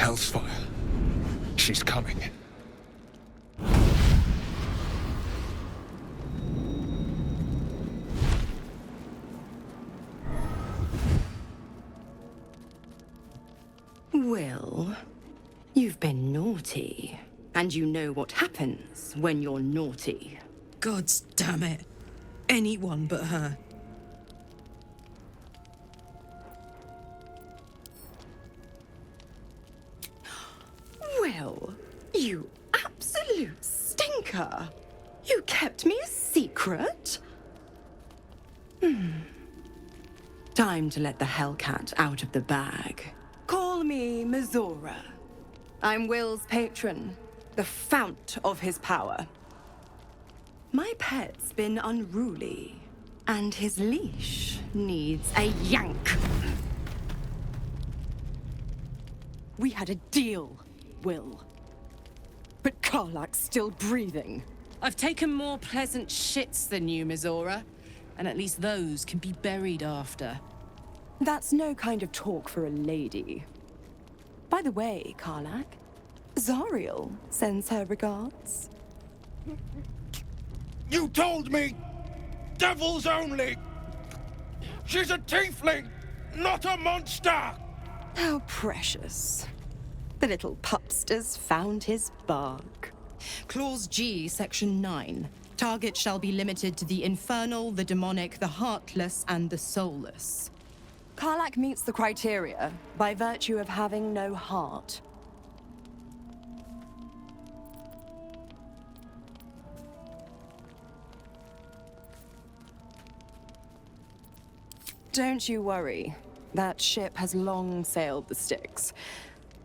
Hell's fire. She's coming. Well, you've been naughty. And you know what happens when you're naughty. Gods damn it. Anyone but her. Well, you absolute stinker. You kept me a secret? Time to let the Hellcat out of the bag. Call me Mizora. I'm Will's patron, the fount of his power. My pet's been unruly, and his leash needs a yank. We had a deal, Will. But Karlak's still breathing. I've taken more pleasant shits than you, Mizora. And at least those can be buried after. That's no kind of talk for a lady. By the way, Karlak, Zariel sends her regards. You told me! Devils only! She's a tiefling, not a monster! How precious. The little pupster's found his bark. Clause G, Section 9. Target shall be limited to the infernal, the demonic, the heartless, and the soulless. Karlak meets the criteria by virtue of having no heart. Don't you worry. That ship has long sailed the Styx.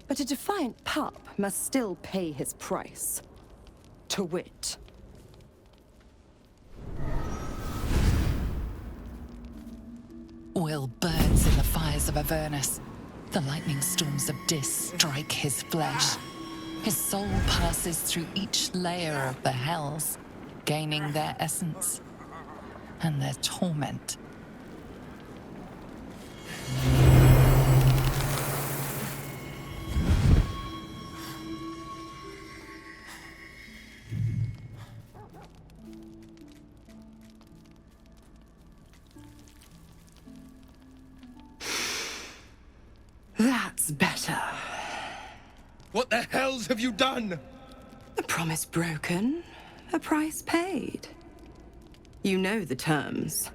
But a defiant pup must still pay his price. To wit. Will burns in the fires of Avernus. The lightning storms of Dis strike his flesh. His soul passes through each layer of the hells, gaining their essence and their torment. That's better. What the hells have you done? A promise broken, a price paid. You know the terms.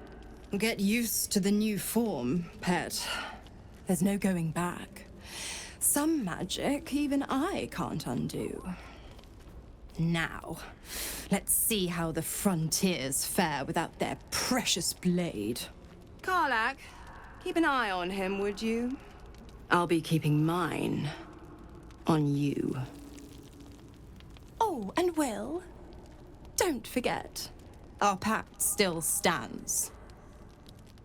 Get used to the new form, pet. There's no going back. Some magic even I can't undo. Now, let's see how the frontiers fare without their precious blade. Karlak, keep an eye on him, would you? I'll be keeping mine on you. Oh, and Will, don't forget, our pact still stands.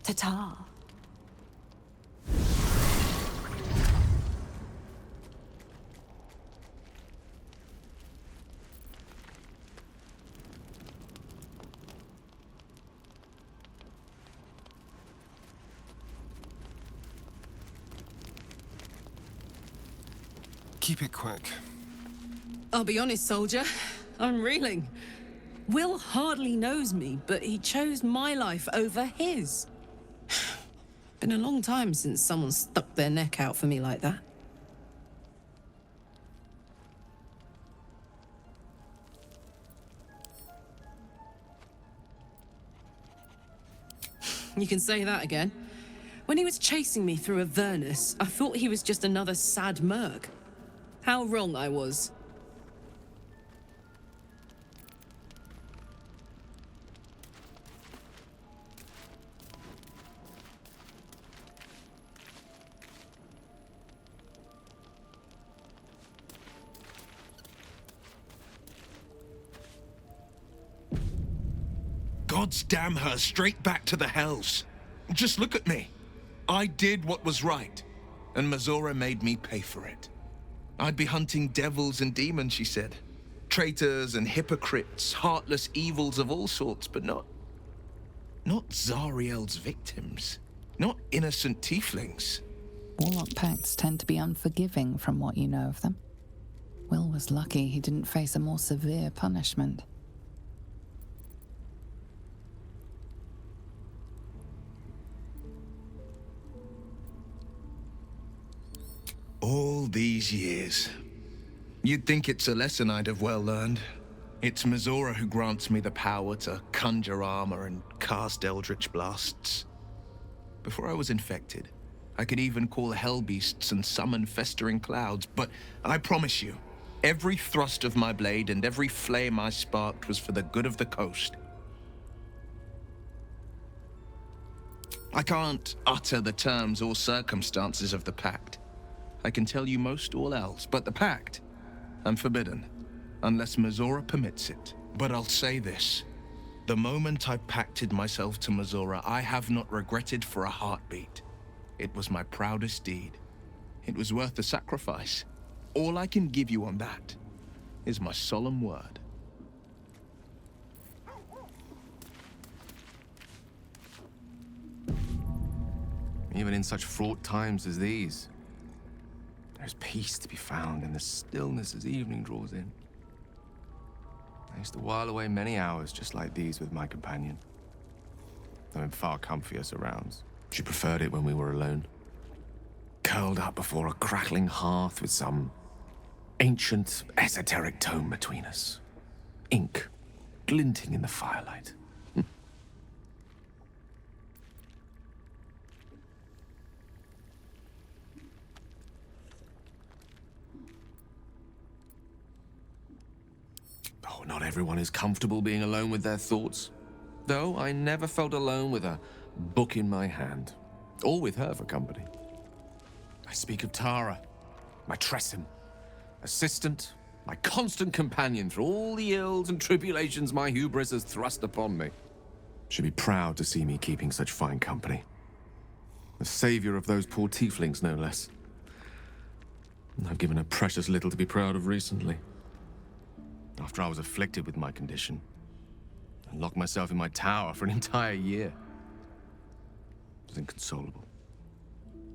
Ta-ta. Keep it quick. I'll be honest, soldier. I'm reeling. Will hardly knows me, but he chose my life over his. Been a long time since someone stuck their neck out for me like that. You can say that again. When he was chasing me through Avernus, I thought he was just another sad merc. How wrong I was. Gods damn her, straight back to the hells. Just look at me. I did what was right, and Mizora made me pay for it. I'd be hunting devils and demons, she said. Traitors and hypocrites, heartless evils of all sorts, but not Zariel's victims. Not innocent tieflings. Warlock pacts tend to be unforgiving from what you know of them. Will was lucky he didn't face a more severe punishment. All these years. You'd think it's a lesson I'd have well learned. It's Mizora who grants me the power to conjure armor and cast eldritch blasts. Before I was infected, I could even call hell beasts and summon festering clouds, but I promise you, every thrust of my blade and every flame I sparked was for the good of the coast. I can't utter the terms or circumstances of the pact. I can tell you most all else, but the pact, I'm forbidden, unless Mizora permits it. But I'll say this. The moment I pacted myself to Mizora, I have not regretted for a heartbeat. It was my proudest deed. It was worth the sacrifice. All I can give you on that is my solemn word. Even in such fraught times as these, there's peace to be found in the stillness as evening draws in. I used to while away many hours just like these with my companion, though in far comfier surrounds. She preferred it when we were alone, curled up before a crackling hearth with some ancient, esoteric tome between us, ink glinting in the firelight. Oh, not everyone is comfortable being alone with their thoughts. Though I never felt alone with a book in my hand, or with her for company. I speak of Tara, my Tressim, assistant, my constant companion through all the ills and tribulations my hubris has thrust upon me. She'd be proud to see me keeping such fine company. The savior of those poor tieflings, no less. And I've given her precious little to be proud of recently. After I was afflicted with my condition, and locked myself in my tower for an entire year. I was inconsolable,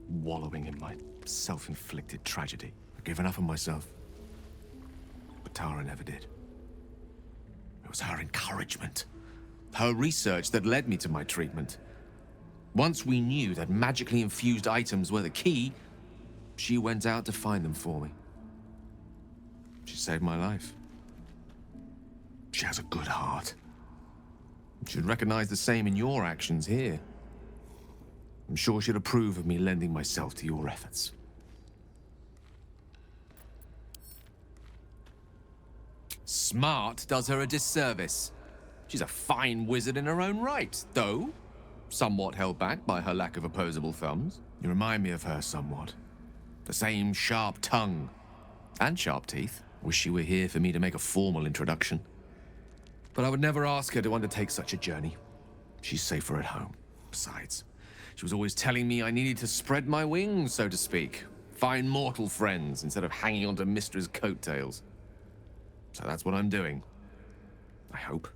wallowing in my self-inflicted tragedy. I'd given up on myself, but Tara never did. It was her encouragement, her research that led me to my treatment. Once we knew that magically infused items were the key, she went out to find them for me. She saved my life. She has a good heart. She'd recognize the same in your actions here. I'm sure she'd approve of me lending myself to your efforts. Smart does her a disservice. She's a fine wizard in her own right, though somewhat held back by her lack of opposable thumbs. You remind me of her somewhat. The same sharp tongue and sharp teeth. Wish she were here for me to make a formal introduction. But I would never ask her to undertake such a journey. She's safer at home. Besides, she was always telling me I needed to spread my wings, so to speak. Find mortal friends instead of hanging onto Mistra's coattails. So that's what I'm doing. I hope.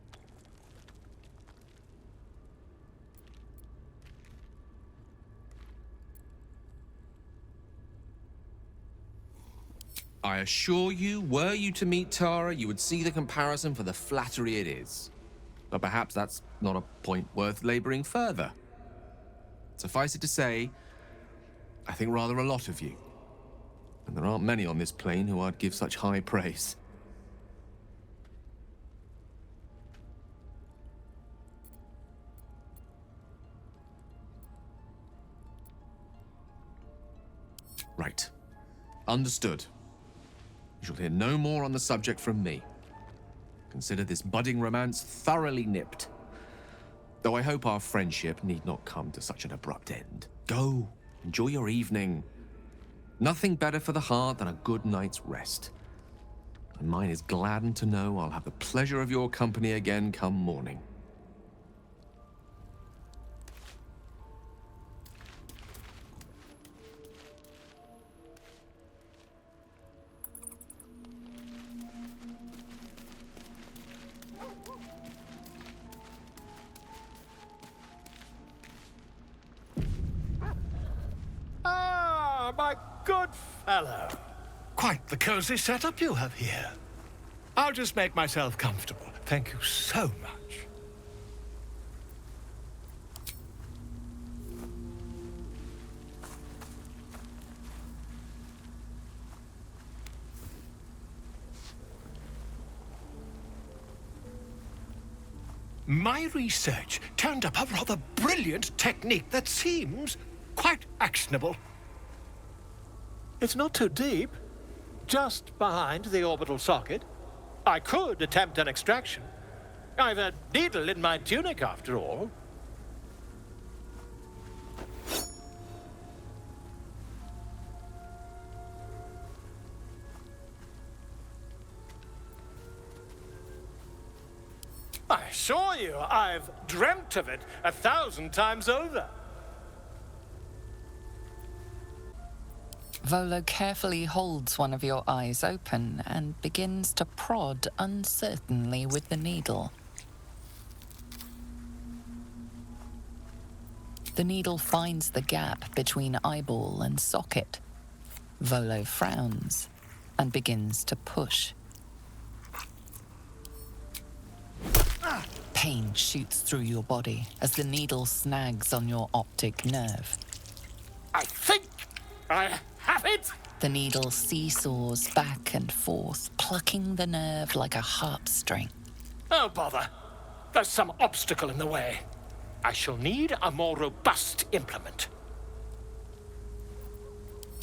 I assure you, were you to meet Tara, you would see the comparison for the flattery it is. But perhaps that's not a point worth laboring further. Suffice it to say, I think rather a lot of you. And there aren't many on this plane who I'd give such high praise. Right. Understood. You shall hear no more on the subject from me. Consider this budding romance thoroughly nipped. Though I hope our friendship need not come to such an abrupt end. Go, enjoy your evening. Nothing better for the heart than a good night's rest. And mine is gladdened to know I'll have the pleasure of your company again come morning. my good fellow. Quite the cozy setup you have here. I'll just make myself comfortable. Thank you so much. My research turned up a rather brilliant technique that seems quite actionable. It's not too deep. Just behind the orbital socket. I could attempt an extraction. I've a needle in my tunic, after all. I assure you, I've dreamt of it 1,000 times over. Volo carefully holds one of your eyes open and begins to prod uncertainly with the needle. The needle finds the gap between eyeball and socket. Volo frowns and begins to push. Pain shoots through your body as the needle snags on your optic nerve. I think I have it! The needle seesaws back and forth, plucking the nerve like a harp string. Oh, bother. There's some obstacle in the way. I shall need a more robust implement.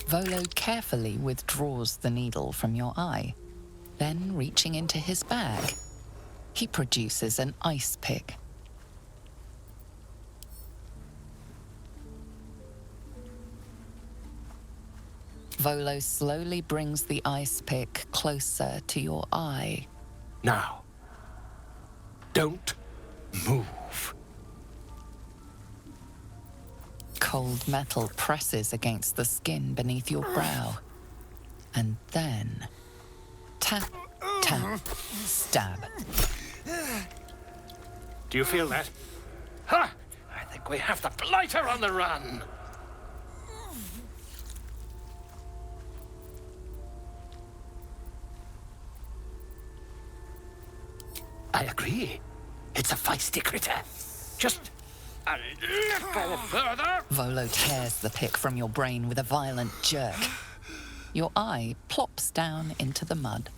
Volo carefully withdraws the needle from your eye. Then, reaching into his bag, he produces an ice pick. Volo slowly brings the ice pick closer to your eye. Now, don't move. Cold metal presses against the skin beneath your brow. And then, tap, tap, stab. Do you feel that? Ha! I think we have the blighter on the run. I agree. It's a feisty critter. Just a little further. Volo tears the pick from your brain with a violent jerk. Your eye plops down into the mud.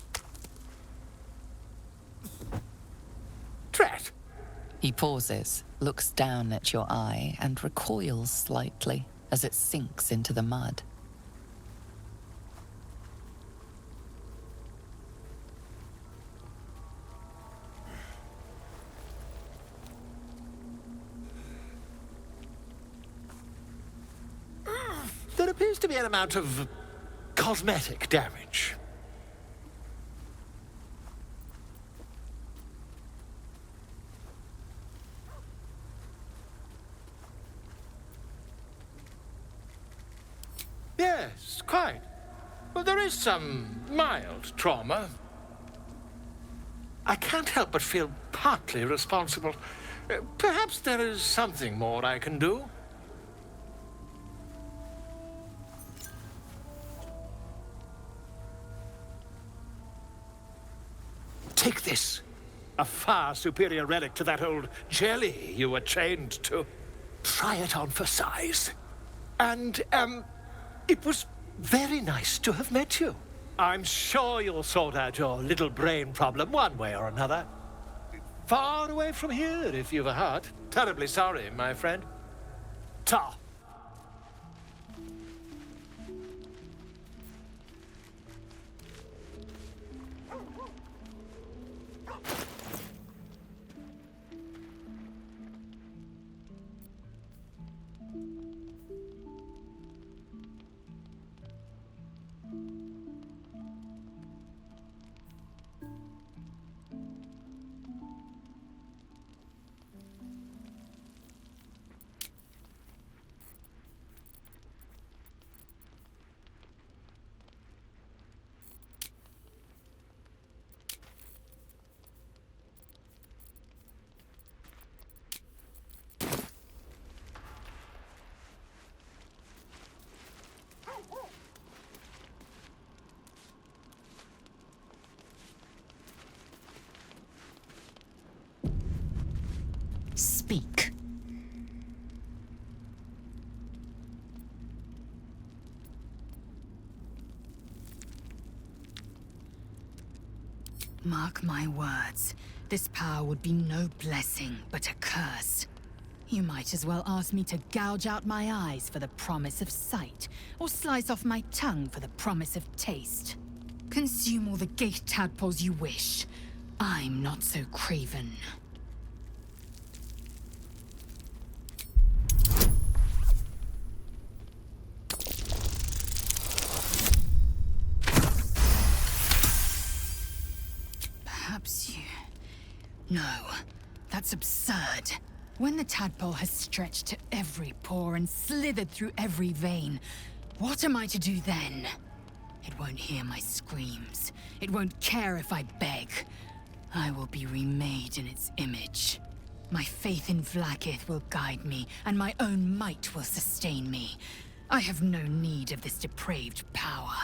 Drat! He pauses, looks down at your eye, and recoils slightly as it sinks into the mud. There appears to be an amount of cosmetic damage. Yes, quite. Well, there is some mild trauma. I can't help but feel partly responsible. Perhaps there is something more I can do. Take this. A far superior relic to that old jelly you were chained to. Try it on for size. And, it was very nice to have met you. I'm sure you'll sort out your little brain problem one way or another. Far away from here, if you've a heart. Terribly sorry, my friend. Ta. Mark my words. This power would be no blessing, but a curse. You might as well ask me to gouge out my eyes for the promise of sight, or slice off my tongue for the promise of taste. Consume all the gate tadpoles you wish. I'm not so craven. Perhaps you... No, that's absurd. When the tadpole has stretched to every pore and slithered through every vein, what am I to do then? It won't hear my screams. It won't care if I beg. I will be remade in its image. My faith in Vlaakith will guide me, and my own might will sustain me. I have no need of this depraved power.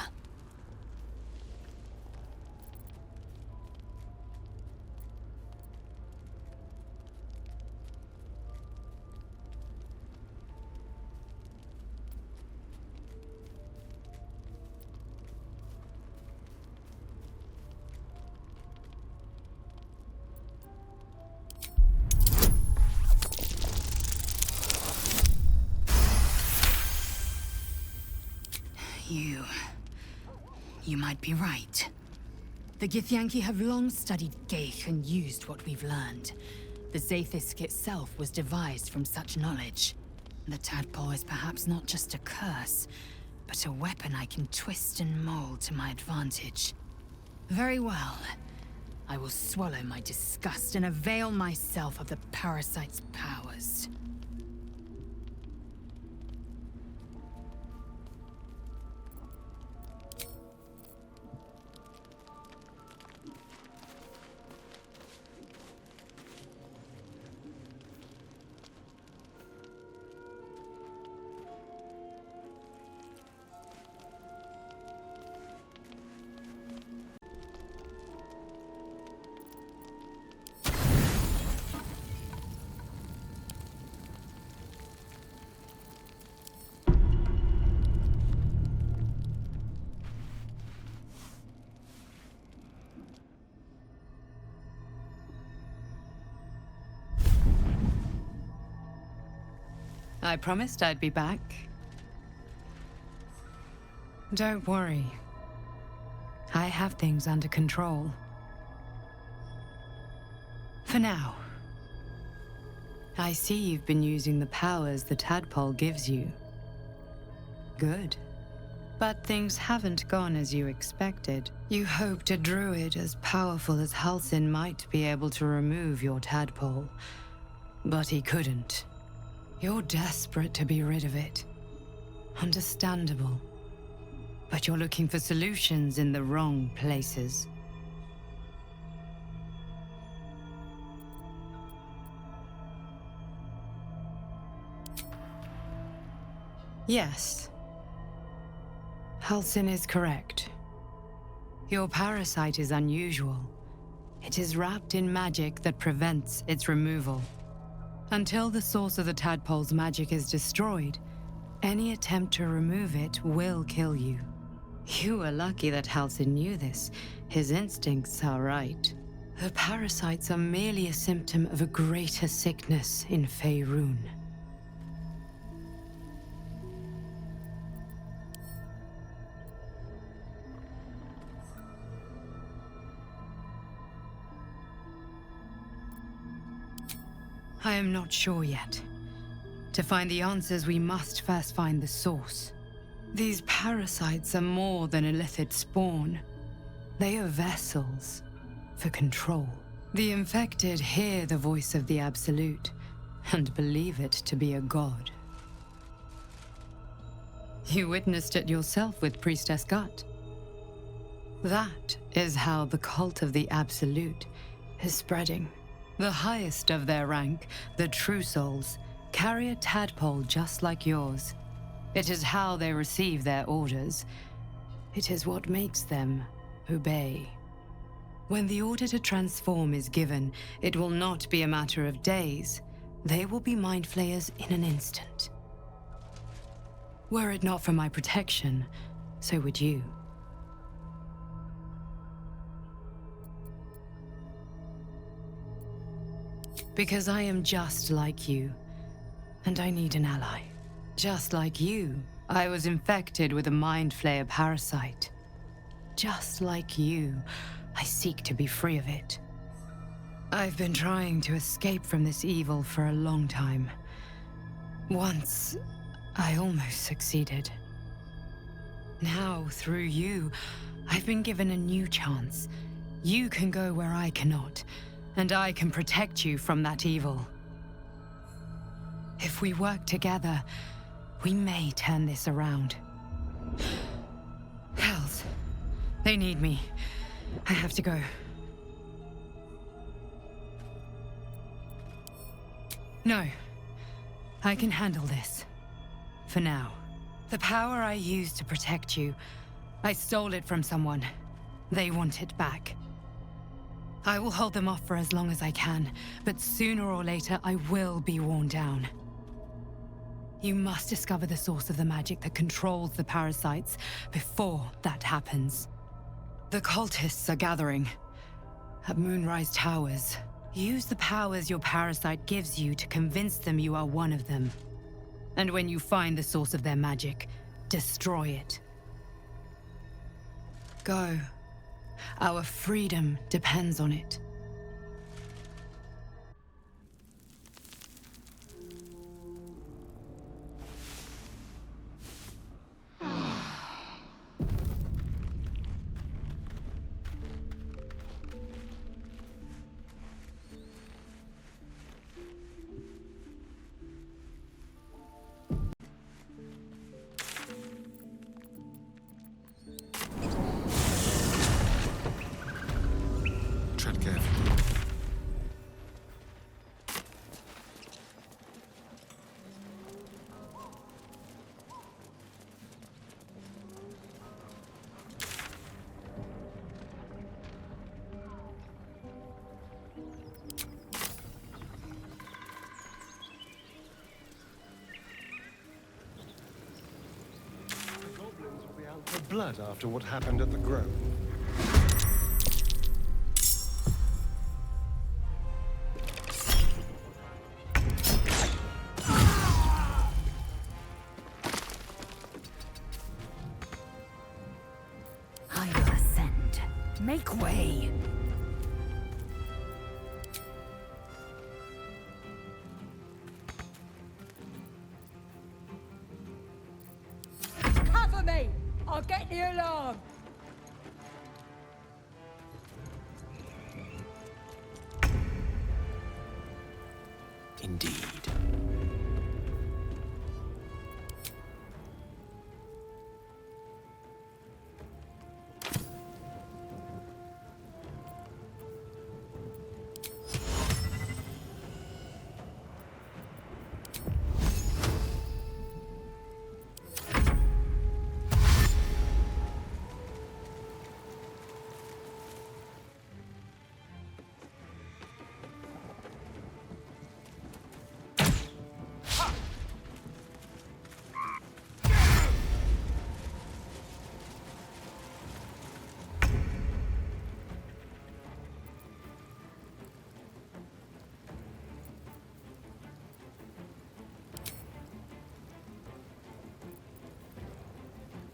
You might be right. The Githyanki have long studied Geich and used what we've learned. The Zaithisk itself was devised from such knowledge. The tadpole is perhaps not just a curse, but a weapon I can twist and mold to my advantage. Very well. I will swallow my disgust and avail myself of the parasite's powers. I promised I'd be back. Don't worry. I have things under control. For now. I see you've been using the powers the tadpole gives you. Good. But things haven't gone as you expected. You hoped a druid as powerful as Halsin might be able to remove your tadpole. But he couldn't. You're desperate to be rid of it. Understandable. But you're looking for solutions in the wrong places. Yes. Halsin is correct. Your parasite is unusual. It is wrapped in magic that prevents its removal. Until the source of the tadpole's magic is destroyed, any attempt to remove it will kill you. You were lucky that Halsin knew this. His instincts are right. The parasites are merely a symptom of a greater sickness in Faerun. I am not sure yet. To find the answers, we must first find the source. These parasites are more than illithid spawn. They are vessels for control. The infected hear the voice of the Absolute and believe it to be a god. You witnessed it yourself with Priestess Gut. That is how the cult of the Absolute is spreading. The highest of their rank, the True Souls, carry a tadpole just like yours. It is how they receive their orders. It is what makes them obey. When the order to transform is given, it will not be a matter of days. They will be mind flayers in an instant. Were it not for my protection, so would you. Because I am just like you, and I need an ally. Just like you, I was infected with a mind flayer parasite. Just like you, I seek to be free of it. I've been trying to escape from this evil for a long time. Once, I almost succeeded. Now, through you, I've been given a new chance. You can go where I cannot, and I can protect you from that evil. If we work together, we may turn this around. Hells. They need me. I have to go. No. I can handle this. For now. The power I used to protect you, I stole it from someone. They want it back. I will hold them off for as long as I can, but sooner or later I will be worn down. You must discover the source of the magic that controls the parasites before that happens. The cultists are gathering at Moonrise Towers. Use the powers your parasite gives you to convince them you are one of them. And when you find the source of their magic, destroy it. Go. Our freedom depends on it. Tread carefully. The goblins will be out for blood after what happened at the Grove. I will ascend. Make way. Cover me! I'll get the alarm! Indeed.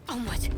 Onward.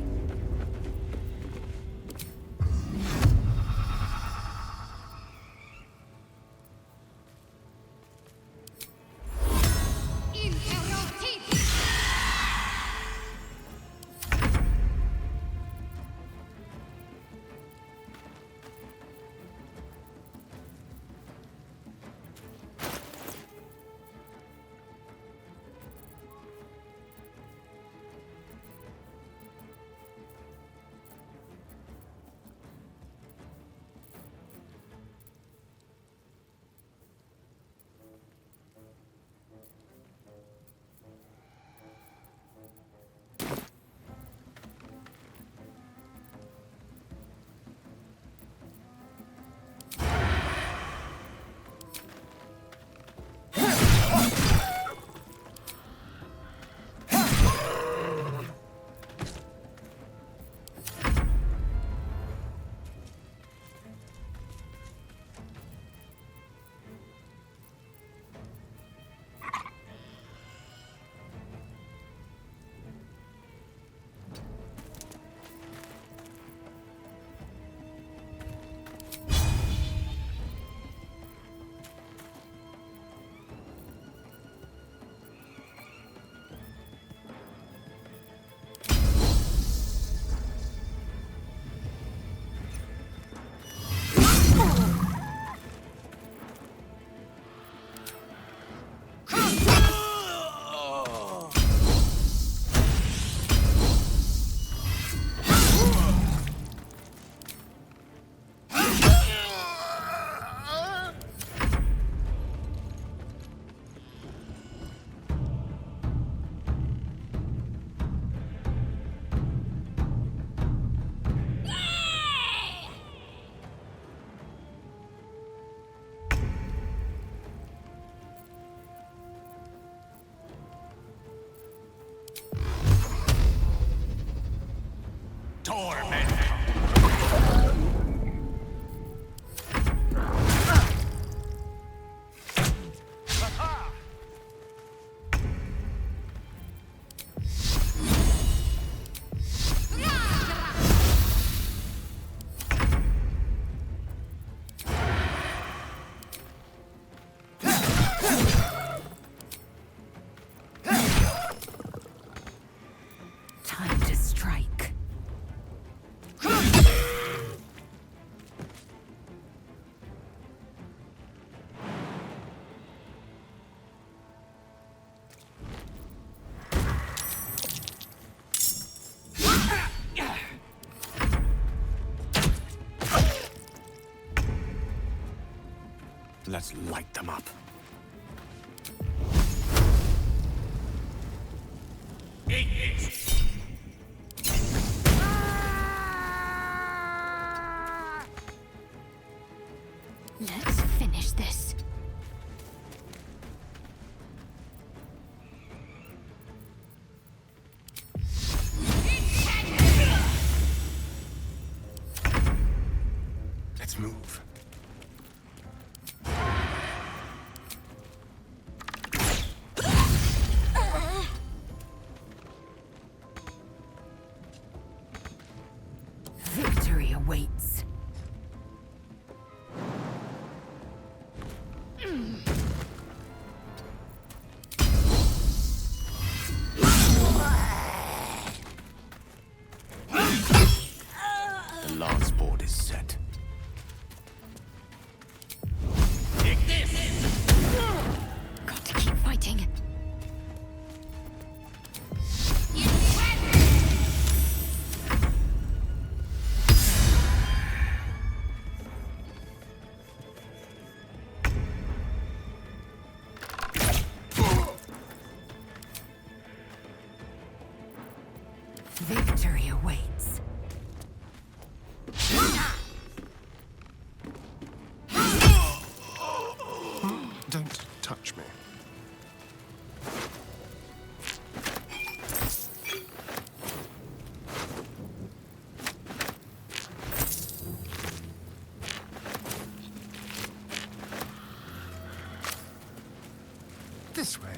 Time to strike. Let's light them up. Let's finish this. Let's move. Victory awaits. The lance board is set. Got to keep fighting. Victory awaits. Don't touch me. This way.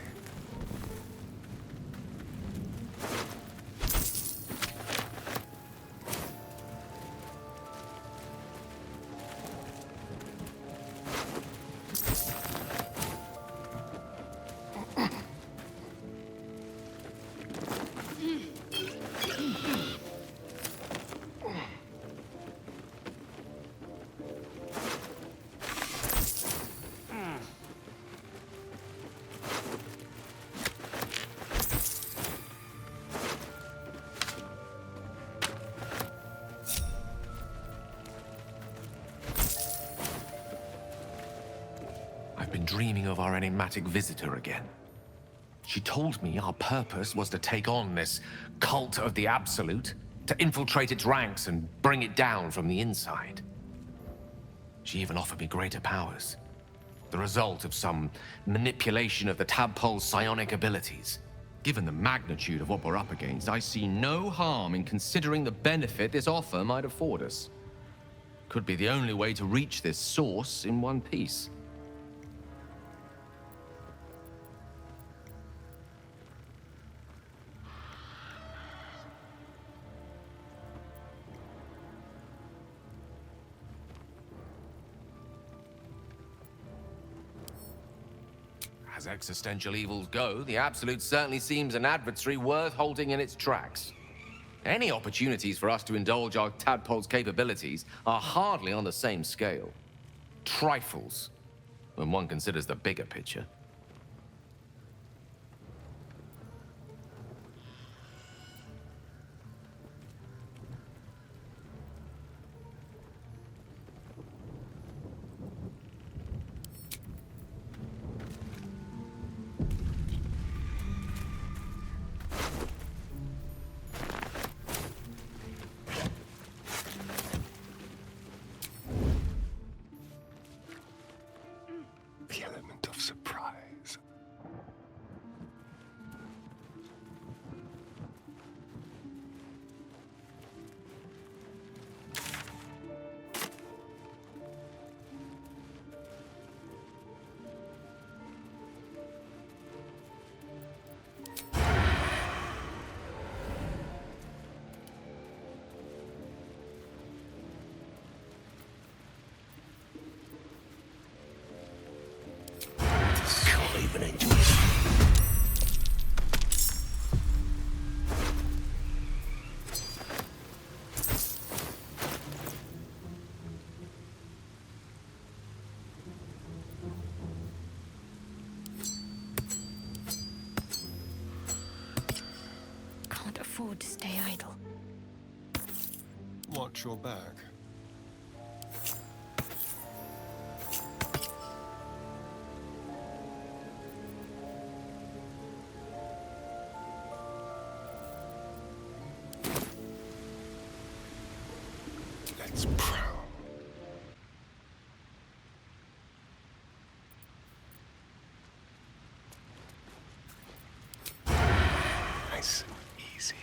I've been dreaming of our enigmatic visitor again. She told me our purpose was to take on this cult of the Absolute, to infiltrate its ranks and bring it down from the inside. She even offered me greater powers, the result of some manipulation of the tadpole's psionic abilities. Given the magnitude of what we're up against, I see no harm in considering the benefit this offer might afford us. Could be the only way to reach this source in one piece. As existential evils go, the Absolute certainly seems an adversary worth halting in its tracks. Any opportunities for us to indulge our tadpole's capabilities are hardly on the same scale. Trifles, when one considers the bigger picture. The element of surprise. afford to stay idle. Watch your back. Let's prowl. Nice and easy.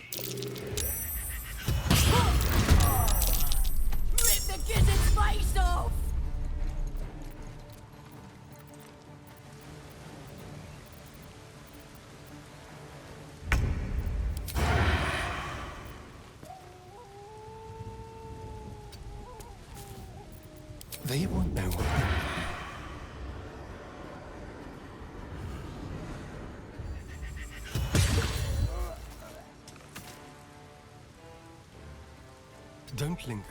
Rip the gizzard's face off! They won't know what they Don't linger.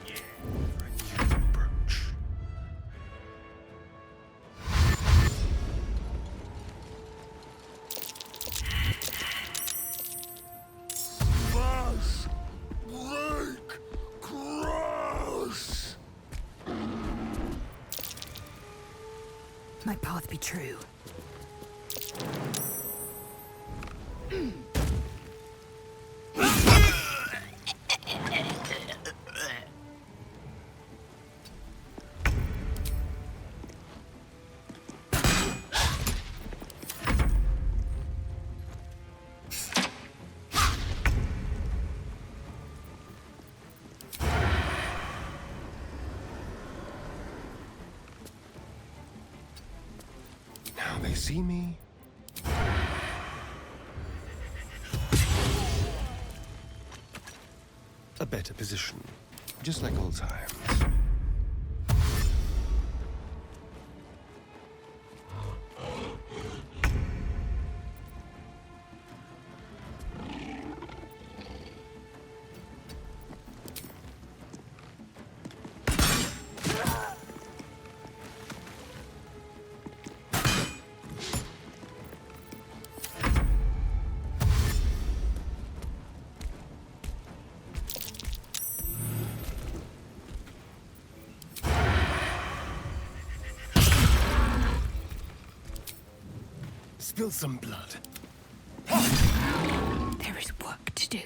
A new approach. Smash! Break! Crush! My path be true. Now they see me. A better position, just like old times. Spill some blood. There is work to do.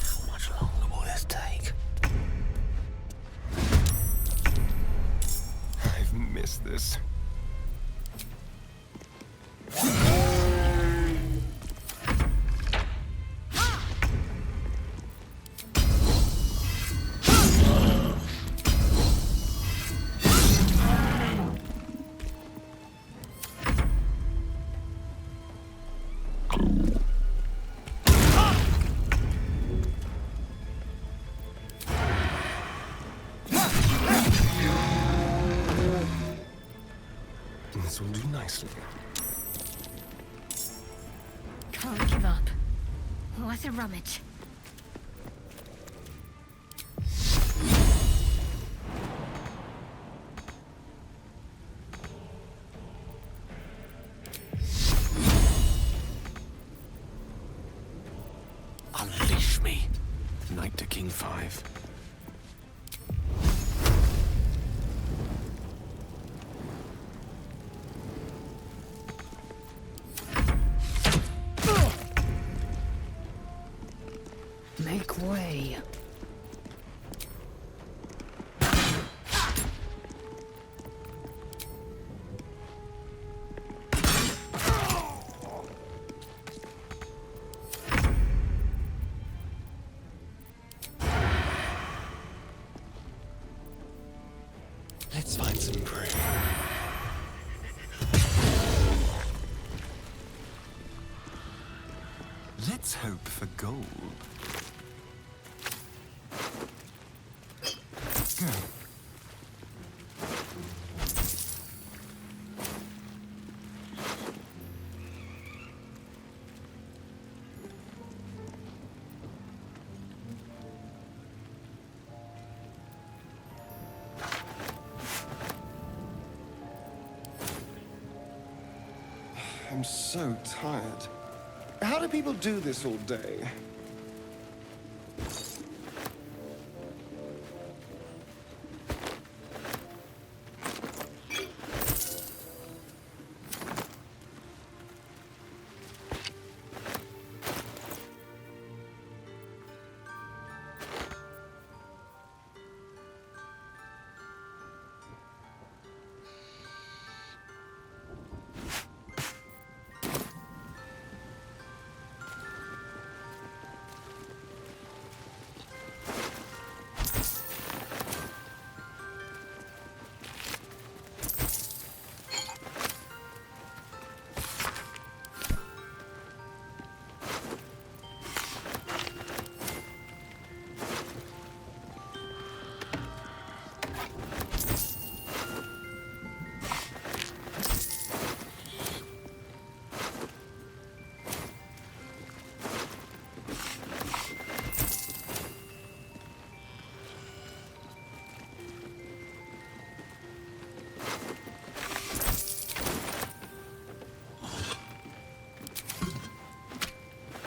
How much longer will this take? I've missed this. This will do nicely. Can't give up. What a rummage. Unleash me. Knight to King 5. Make way. Let's find some prey. Let's hope for gold. Go. I'm so tired. How do people do this all day?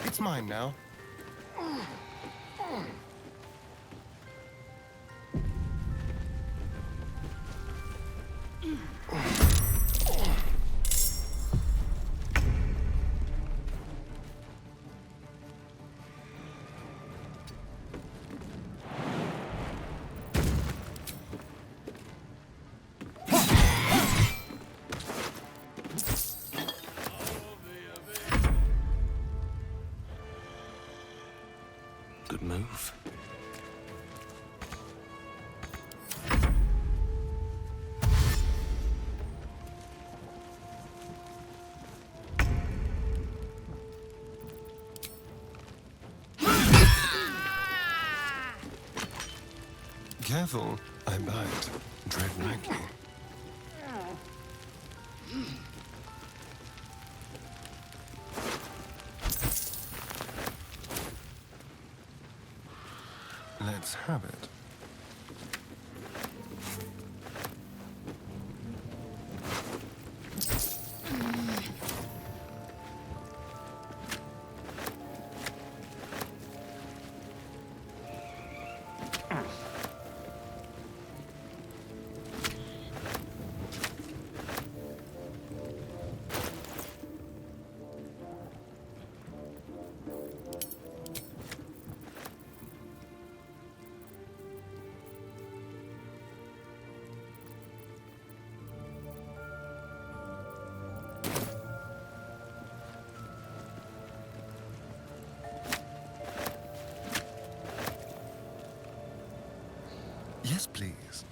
It's mine now. Good move. Careful, I bite. Dread Maggie. Let's have it. Yes, please.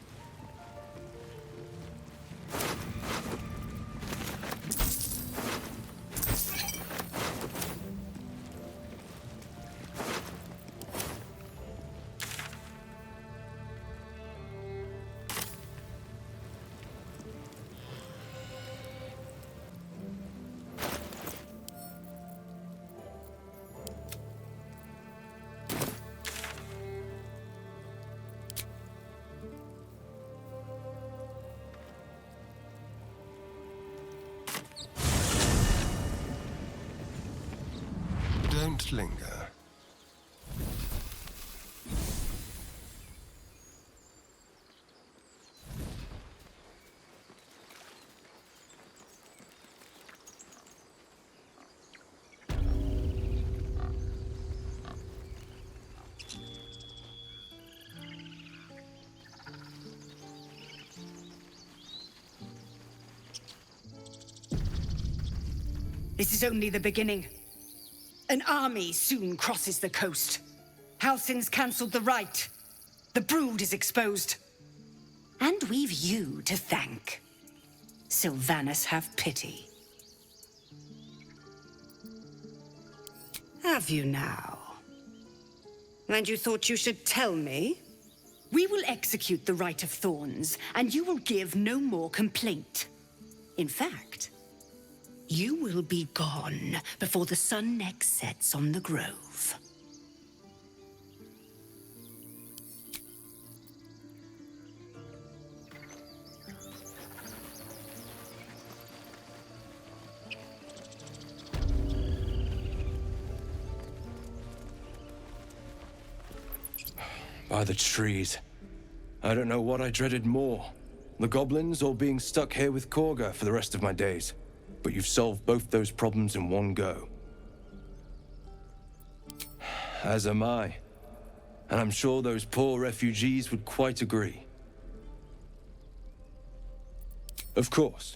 Don't linger. This is only the beginning. An army soon crosses the coast. Halflings cancelled the rite. The brood is exposed. And we've you to thank. Sylvanus, have pity. Have you now? And you thought you should tell me? We will execute the Rite of Thorns, and you will give no more complaint. In fact, you will be gone before the sun next sets on the grove. By the trees. I don't know what I dreaded more. The goblins or being stuck here with Korga for the rest of my days. But you've solved both those problems in one go. As am I. And I'm sure those poor refugees would quite agree. Of course.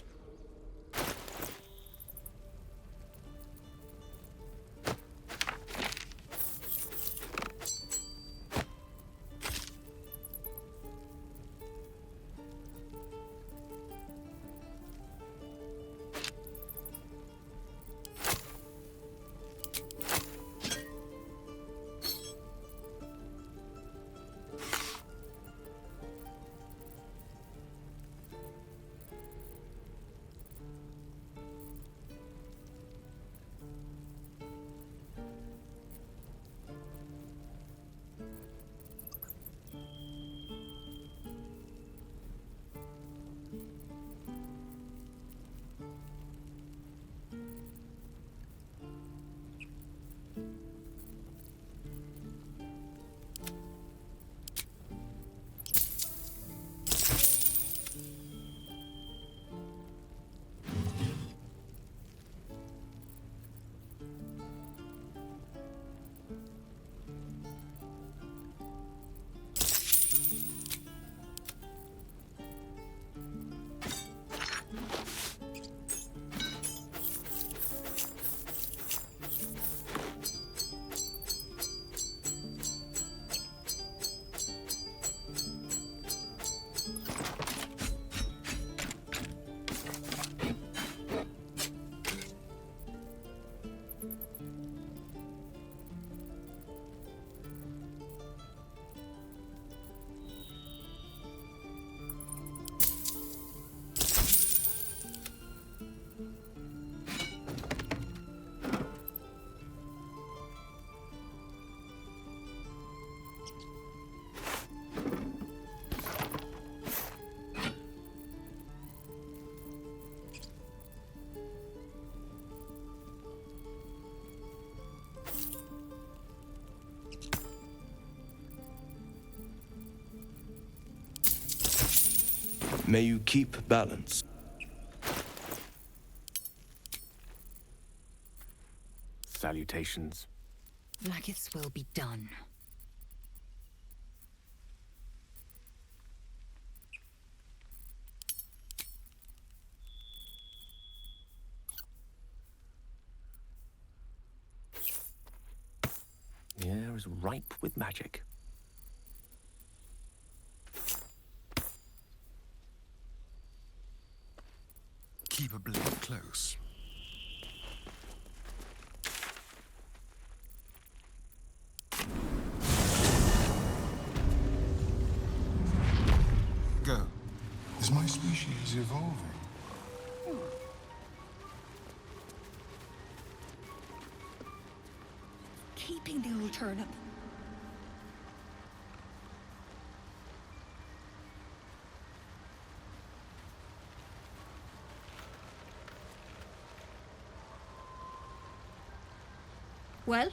May you keep balance. Salutations. Vlaakith's will be done. The air is ripe with magic. Keep a blade close. Go. Is my species evolving? Keeping the old turnip. Well?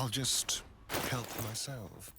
I'll just help myself.